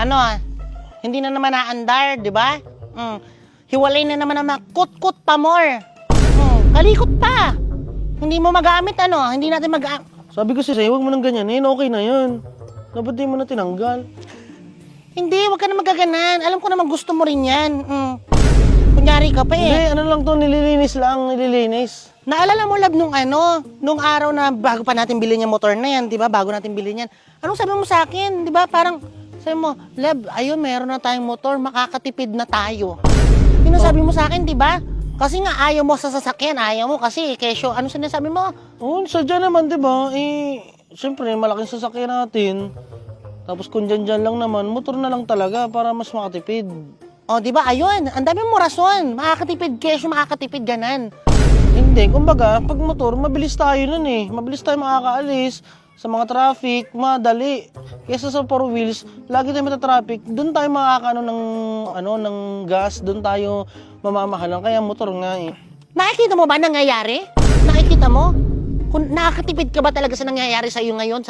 Ano, hindi na naman naandar, di ba? Hiwalay na naman ang kut-kut pa more. Kalikot pa. Hindi mo magamit, hindi natin magamit. Sabi ko sa'yo, huwag mo nang ganyanin, okay na yun. Dapat di mo na tinanggal. Hindi, wag ka na magaganan. Alam ko naman gusto mo rin yan. Kunyari ka pa Hindi, ano lang to, nililinis. Naalala mo, Lab, nung araw na bago pa natin bilhin yung motor na yan, di ba? Bago natin bilhin yan. Anong sabi mo sa akin, di ba? Parang, sabi mo, Lab, ayun, meron na tayong motor, makakatipid na tayo. Yun ang sabi mo sa akin, di ba? Kasi nga, ayaw mo sa sasakyan, ayaw mo kasi, kesyo, ano sinasabi mo? Oo, sadya naman, di ba? Siyempre, malaking sasakyan natin. Tapos kung dyan lang naman, motor na lang talaga para mas makatipid. O, di ba? Ayun, ang dami mo rason. Makakatipid, kesyo, makakatipid, ganan. Hindi, kumbaga, pag motor, mabilis tayo nun eh. Mabilis tayo makakaalis sa mga traffic, madali. Kesa sa four wheels, lagi tayo matatraffic, doon tayo makakaano ng gas, doon tayo mamamahalan. Kaya motor nga eh. Nakikita mo ba nangyayari? Nakikita mo? Kung nakakatipid ka ba talaga sa nangyayari sa iyo ngayon?